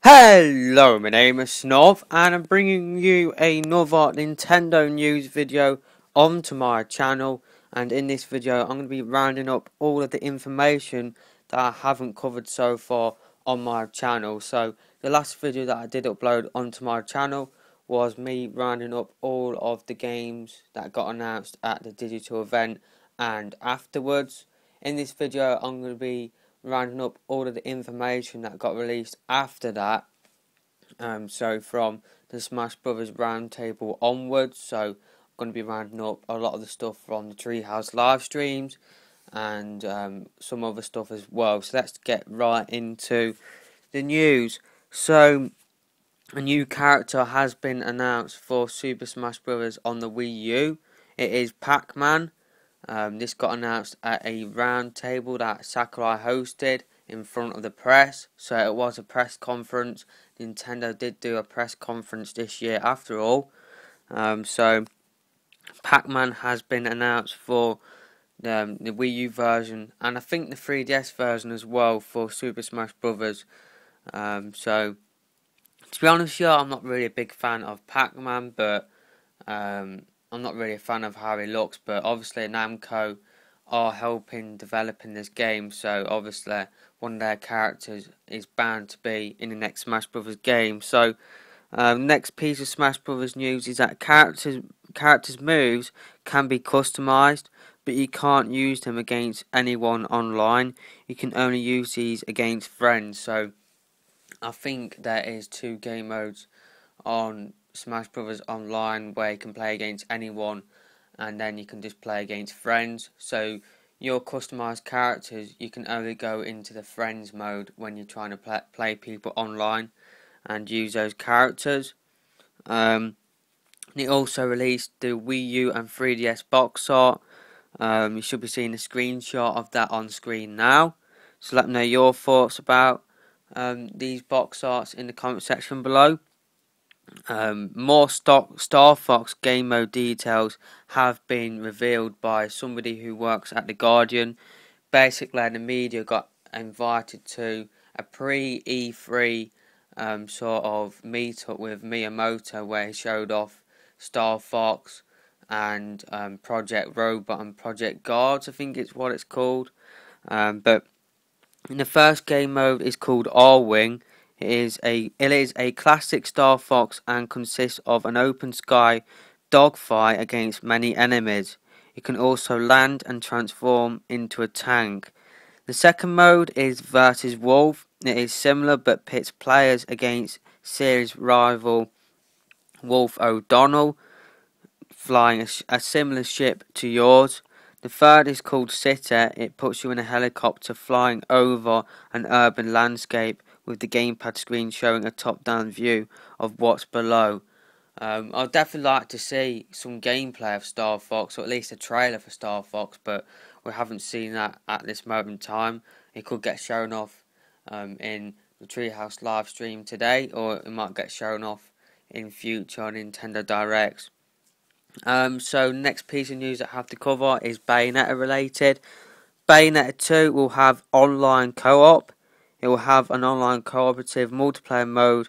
Hello, my name is Snov, and I'm bringing you another Nintendo news video onto my channel. And in this video, I'm going to be rounding up all of the information that I haven't covered so far on my channel. So, the last video that I did upload onto my channel was me rounding up all of the games that got announced at the digital event and afterwards. In this video, I'm going to be rounding up all of the information that got released after that. So from the Smash Brothers Roundtable onwards, so I'm going to be rounding up a lot of the stuff from the Treehouse live streams and some other stuff as well. So let's get right into the news. So a new character has been announced for Super Smash Bros. On the Wii U. It is Pacman. This got announced at a round table that Sableye hosted in front of the press. So it was a press conference. Nintendo did do a press conference this year after all. So Pacman has been announced for the Wii U version, and I think the 3DS version as well for Super Smash Bros. So to be honest, I'm not really a big fan of Pacman, but I'm not really a fan of how he looks, but obviously Namco are helping developing this game, so obviously one of their characters is bound to be in the next Smash Brothers game. So next piece of Smash Brothers news is that characters' moves can be customized, but you can't use them against anyone online. You can only use these against friends. So I think there is 2 game modes on Smash Brothers Online where you can play against anyone, and then you can just play against friends. So your customized characters, you can only go into the friends mode when you're trying to play people online and use those characters. They also released the Wii U and 3DS box art. You should be seeing a screenshot of that on screen now. So let me know your thoughts about these box arts in the comment section below. More Star Fox game mode details have been revealed by somebody who works at The Guardian. Basically, the media got invited to a pre-E3 sort of meet-up with Miyamoto where he showed off Star Fox and Project Robot and Project Guards, I think it's what it's called. But the first game mode is called R-Wing. It is a classic Star Fox and consists of an open sky dogfight against many enemies. It can also land and transform into a tank. The second mode is versus Wolf. It is similar but pits players against series rival Wolf O'Donnell, flying a similar ship to yours. The third is called S.T.E.A.M. It puts you in a helicopter flying over an urban landscape with the gamepad screen showing a top-down view of what's below. I'd definitely like to see some gameplay of Star Fox, or at least a trailer for Star Fox, but we haven't seen that at this moment in time. It could get shown off in the Treehouse live stream today, or it might get shown off in future Nintendo Directs. So next piece of news I have to cover is Bayonetta related. Bayonetta 2 will have online co-op. It will have an online cooperative multiplayer mode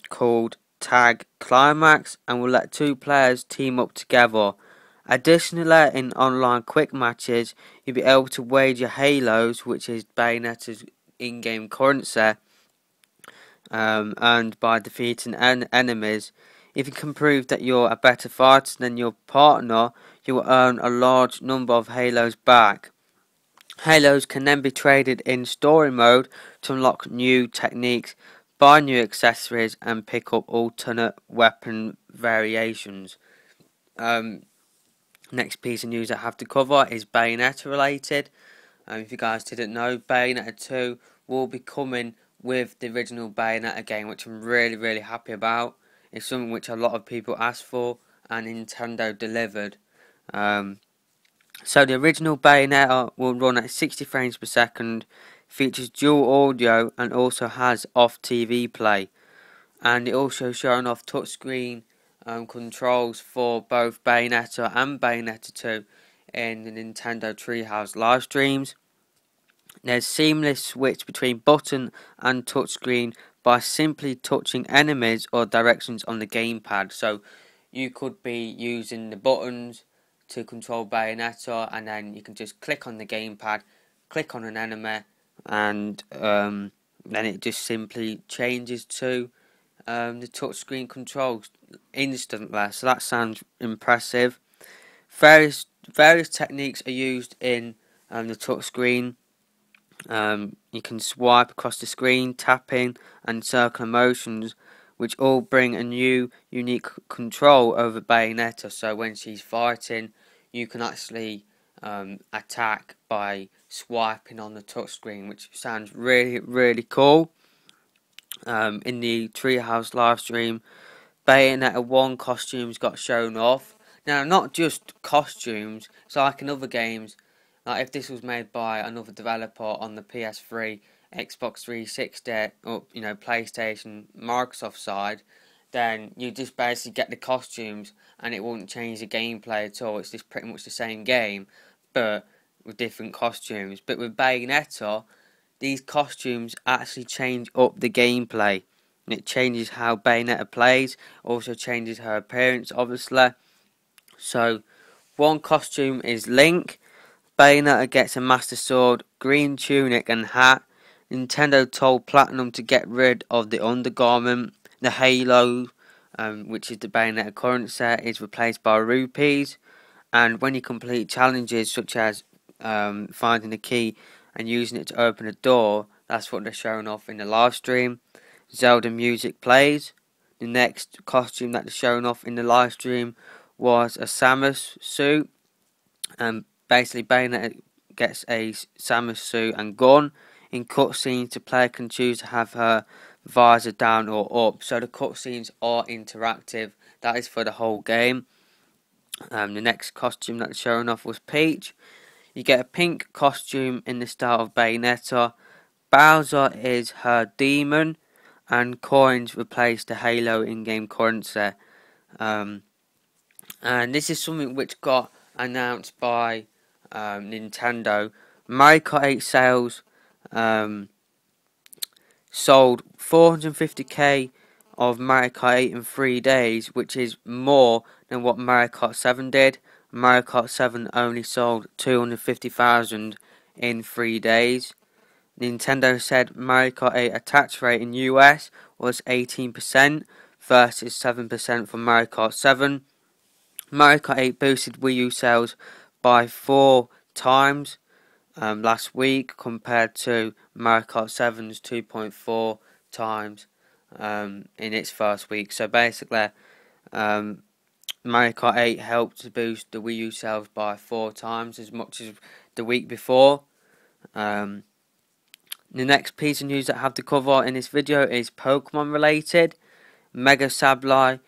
called Tag Climax, and will let 2 players team up together. Additionally, in online quick matches, you'll be able to wager Halos, which is Bayonetta's in-game currency, earned by defeating enemies. If you can prove that you're a better fighter than your partner, you will earn a large number of Halos back. Halos can then be traded in story mode to unlock new techniques, buy new accessories, and pick up alternate weapon variations. Next piece of news I have to cover is Bayonetta related. If you guys didn't know, Bayonetta 2 will be coming with the original Bayonetta game, which I'm really happy about. It's something which a lot of people asked for, and Nintendo delivered. So the original Bayonetta will run at 60 frames per second, features dual audio, and also has off-TV play. And it also showing off touchscreen controls for both Bayonetta and Bayonetta 2 in the Nintendo Treehouse live streams. There's seamless switch between button and touchscreen by simply touching enemies or directions on the gamepad. So you could be using the buttons to control Bayonetta, and then you can just click on the gamepad, click on an enemy, and then it just simply changes to the touchscreen controls instantly. So that sounds impressive. Various techniques are used in the touchscreen. You can swipe across the screen, tapping and circular motions, which all bring a new, unique control over Bayonetta. So when she's fighting, you can actually attack by swiping on the touchscreen, which sounds really, really cool. In the Treehouse live stream, Bayonetta 1 costumes got shown off. Now, not just costumes, it's like in other games. Like if this was made by another developer on the PS3, Xbox 360, or PlayStation, Microsoft side, then you just basically get the costumes and it wouldn't change the gameplay at all. It's just pretty much the same game, but with different costumes. But with Bayonetta, these costumes actually change up the gameplay. It changes how Bayonetta plays, also changes her appearance, obviously. So, one costume is Link. Bayonetta gets a Master Sword, green tunic and hat. Nintendo told Platinum to get rid of the undergarment. The halo, which is the Bayonetta currency, is replaced by rupees. And when you complete challenges such as finding a key and using it to open a door, that's what they're showing off in the live stream. Zelda music plays. The next costume that they're showing off in the live stream was a Samus suit. Basically, Bayonetta gets a Samus suit and gun. In cutscenes, the player can choose to have her visor down or up. So the cutscenes are interactive. That is for the whole game. The next costume that they're showing off was Peach. You get a pink costume in the style of Bayonetta. Bowser is her demon, and coins replace the Halo in-game currency. And this is something which got announced by Nintendo. Mario Kart 8 sales sold 450k of Mario Kart 8 in 3 days, which is more than what Mario Kart 7 did. Mario Kart 7 only sold 250,000 in 3 days. Nintendo said Mario Kart 8 attach rate in US was 18% versus 7% for Mario Kart 7. Mario Kart 8 boosted Wii U sales by 4 times last week compared to Mario Kart 7's 2.4 times in its first week. So basically, Mario Kart 8 helped to boost the Wii U sales by 4 times as much as the week before. The next piece of news that I have to cover in this video is Pokemon related. Mega Sableye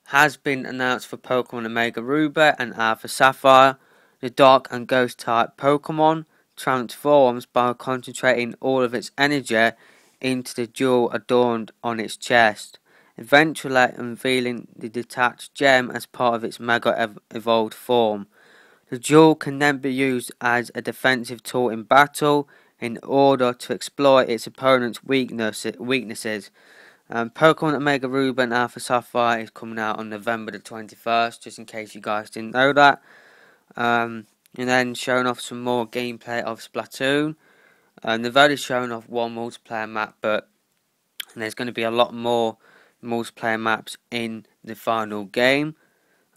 has been announced for Pokemon Omega Ruby and Alpha Sapphire. The Dark and Ghost type Pokemon transforms by concentrating all of its energy into the jewel adorned on its chest, eventually unveiling the detached gem as part of its Mega evolved form. The jewel can then be used as a defensive tool in battle in order to exploit its opponent's weaknesses. Pokemon Omega Ruby and Alpha Sapphire is coming out on November the 21st, just in case you guys didn't know that. And then showing off some more gameplay of Splatoon. They've only shown off one multiplayer map, but there's going to be a lot more multiplayer maps in the final game.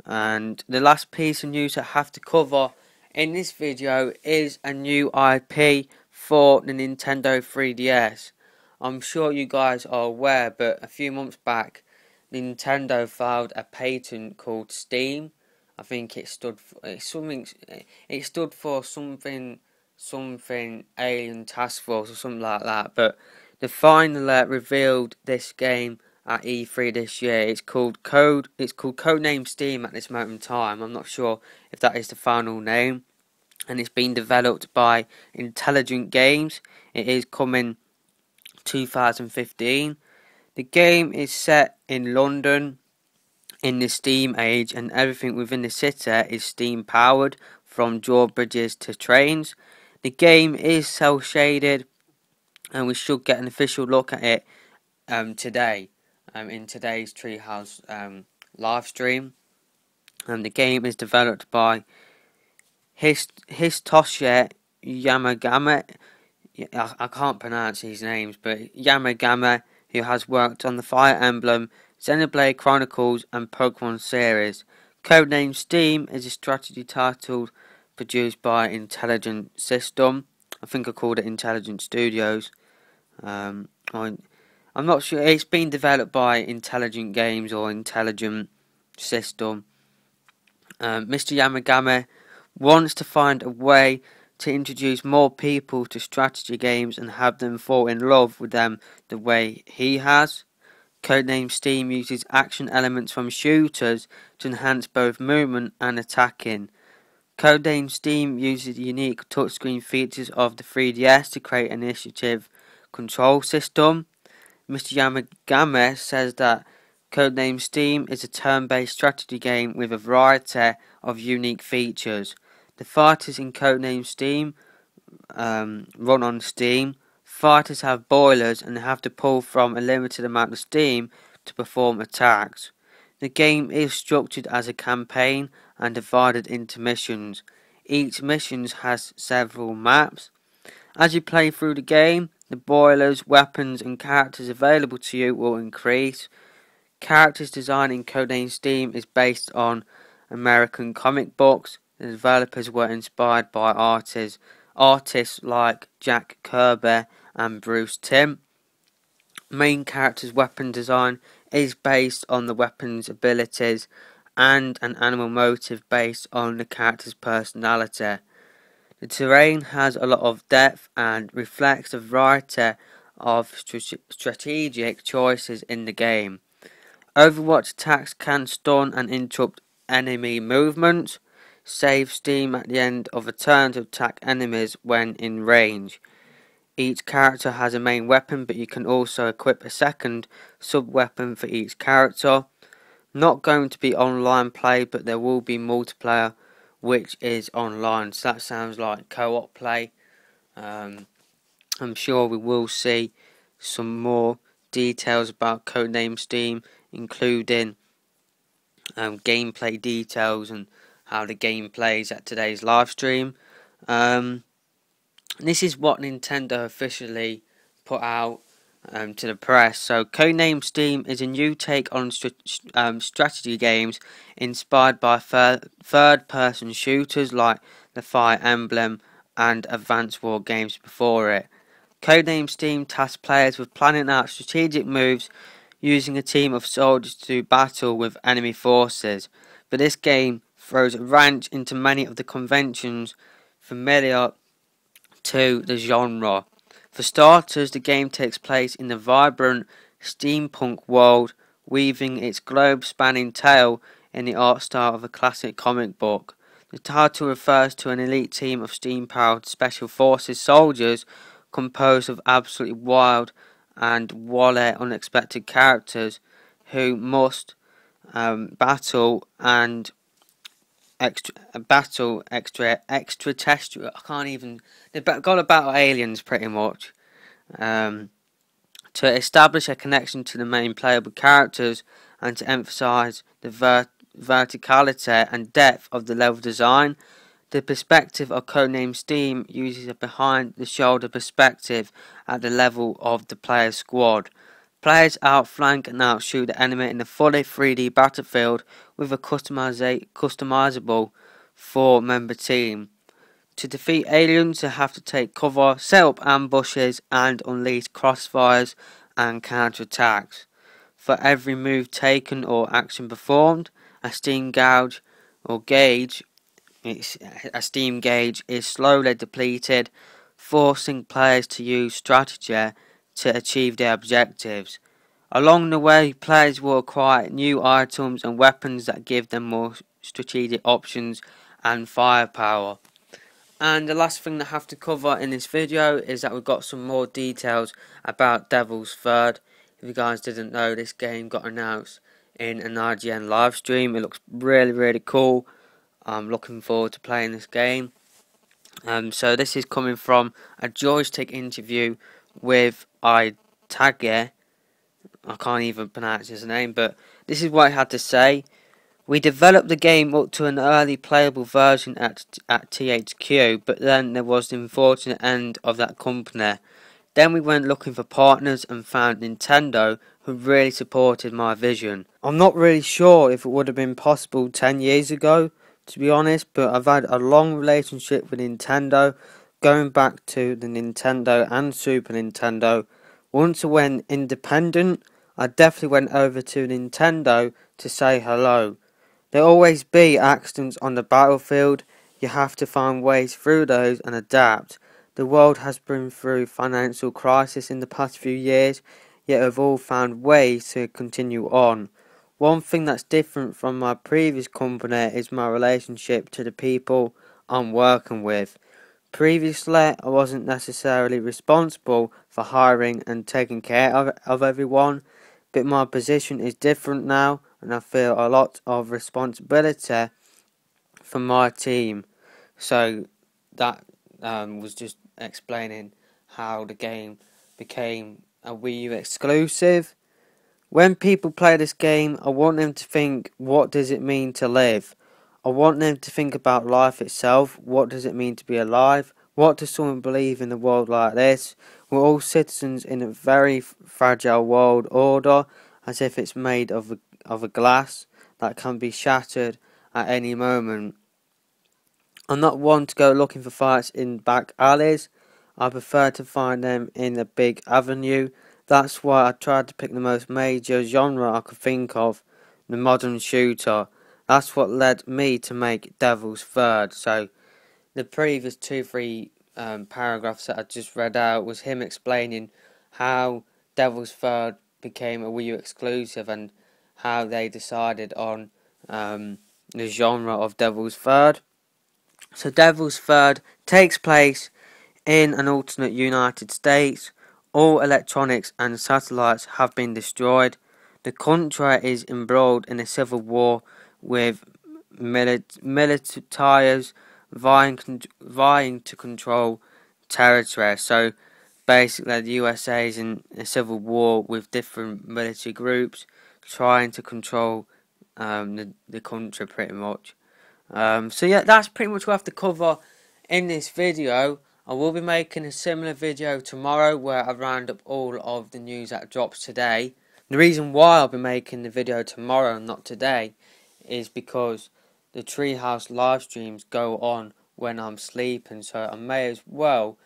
And the last piece of news I have to cover in this video is a new IP for the Nintendo 3DS. I'm sure you guys are aware, but a few months back, Nintendo filed a patent called S.T.E.A.M. I think it stood for something Alien Task Force or something like that. But they finally revealed this game at E3 this year. It's called Codename S.T.E.A.M at this moment in time. I'm not sure if that is the final name. And it's been developed by Intelligent Games. It is coming 2015. The game is set in London in the Steam age, and everything within the city is Steam powered, from drawbridges to trains. The game is cel shaded, and we should get an official look at it today in today's Treehouse live stream. The game is developed by Hitoshi Yamagami. I can't pronounce these names, but Yamagami, who has worked on the Fire Emblem, Xenoblade Chronicles and Pokémon series. Codename S.T.E.A.M is a strategy title produced by Intelligent System. I think I called it Intelligent Studios. I'm not sure. It's been developed by Intelligent Games or Intelligent System. Mr. Yamagami wants to find a way to introduce more people to strategy games and have them fall in love with them the way he has. Codename S.T.E.A.M uses action elements from shooters to enhance both movement and attacking. Codename S.T.E.A.M uses the unique touchscreen features of the 3DS to create an initiative control system. Mr. Yamagami says that Codename S.T.E.A.M is a turn-based strategy game with a variety of unique features. The fighters in Codename S.T.E.A.M run on steam. Fighters have boilers and have to pull from a limited amount of steam to perform attacks. The game is structured as a campaign and divided into missions. Each mission has several maps. As you play through the game, the boilers, weapons and characters available to you will increase. Characters design in Codename S.T.E.A.M is based on American comic books. The developers were inspired by artists like Jack Kirby and Bruce Timm. Main character's weapon design is based on the weapon's abilities and an animal motive based on the character's personality. The terrain has a lot of depth and reflects a variety of strategic choices in the game. Overwatch attacks can stun and interrupt enemy movement. Save steam at the end of a turn to attack enemies when in range. Each character has a main weapon, but you can also equip a second sub-weapon for each character. Not going to be online play, but there will be multiplayer, which is online. So that sounds like co-op play. I'm sure we will see some more details about Codename S.T.E.A.M, including gameplay details and how the game plays at today's live stream. This is what Nintendo officially put out to the press. So, Codename S.T.E.A.M is a new take on strategy games inspired by third-person shooters like the Fire Emblem and Advance War games before it. Codename S.T.E.A.M tasks players with planning out strategic moves using a team of soldiers to battle with enemy forces. But this game throws a wrench into many of the conventions familiar to the genre. For starters, the game takes place in the vibrant steampunk world, weaving its globe-spanning tale in the art style of a classic comic book. The title refers to an elite team of steam-powered special forces soldiers composed of absolutely wild and wholly unexpected characters who must battle extraterrestrial. I can't even. They've got to battle aliens pretty much. To establish a connection to the main playable characters and to emphasise the verticality and depth of the level design. The perspective of Codename S.T.E.A.M uses a behind-the-shoulder perspective at the level of the player's squad. Players outflank and outshoot the enemy in a fully 3D battlefield with a customizable 4-member team. To defeat aliens, you have to take cover, set up ambushes, and unleash crossfires and counterattacks. For every move taken or action performed, a steam gauge is slowly depleted, forcing players to use strategy to achieve their objectives. Along the way, players will acquire new items and weapons that give them more strategic options and firepower. And the last thing that I have to cover in this video is that we've got some more details about Devil's Third. If you guys didn't know, this game got announced in an IGN live stream. It looks really cool. I'm looking forward to playing this game. So this is coming from a joystick interview with Itage. I can't even pronounce his name, but this is what he had to say. We developed the game up to an early playable version at THQ, but then there was the unfortunate end of that company. Then we went looking for partners and found Nintendo, who really supported my vision. I'm not really sure if it would have been possible 10 years ago, to be honest, but I've had a long relationship with Nintendo, going back to the Nintendo and Super Nintendo. Once I went independent, I definitely went over to Nintendo to say hello. There'll always be accidents on the battlefield. You have to find ways through those and adapt. The world has been through financial crisis in the past few years, yet have all found ways to continue on. One thing that's different from my previous company is my relationship to the people I'm working with. Previously, I wasn't necessarily responsible for hiring and taking care of everyone, but my position is different now, and I feel a lot of responsibility for my team. So that was just explaining how the game became a Wii U exclusive. When people play this game, I want them to think, what does it mean to live? I want them to think about life itself. What does it mean to be alive? What does someone believe in a world like this? We're all citizens in a very fragile world order, as if it's made of a glass that can be shattered at any moment. I'm not one to go looking for fights in back alleys. I prefer to find them in a big avenue. That's why I tried to pick the most major genre I could think of, the modern shooter. That's what led me to make Devil's Third. So the previous 2-3 paragraphs that I just read out was him explaining how Devil's Third became a Wii U exclusive and how they decided on the genre of Devil's Third. So Devil's Third takes place in an alternate United States. All electronics and satellites have been destroyed. The country is embroiled in a civil war with militaries vying to control territory. So basically the USA is in a civil war with different military groups trying to control the country pretty much. So yeah, that's pretty much what I have to cover in this video. I will be making a similar video tomorrow where I round up all of the news that drops today. The reason why I'll be making the video tomorrow and not today is because the Treehouse live streams go on when I'm sleeping, so I may as well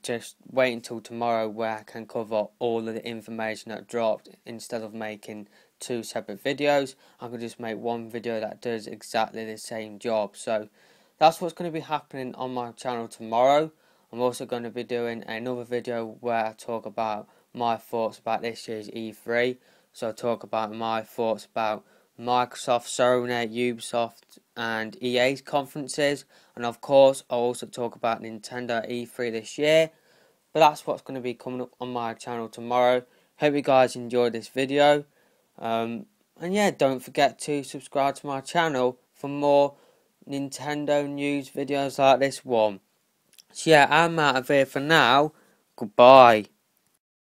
just wait until tomorrow where I can cover all of the information that dropped instead of making 2 separate videos. I could just make one video that does exactly the same job. So that's what's going to be happening on my channel tomorrow. I'm also going to be doing another video where I talk about my thoughts about this year's E3. So I talk about my thoughts about Microsoft, Sony, Ubisoft and EA's conferences. And of course I'll also talk about Nintendo E3 this year. But that's what's going to be coming up on my channel tomorrow. Hope you guys enjoyed this video. And yeah, don't forget to subscribe to my channel for more Nintendo news videos like this one. So yeah, I'm out of here for now. Goodbye.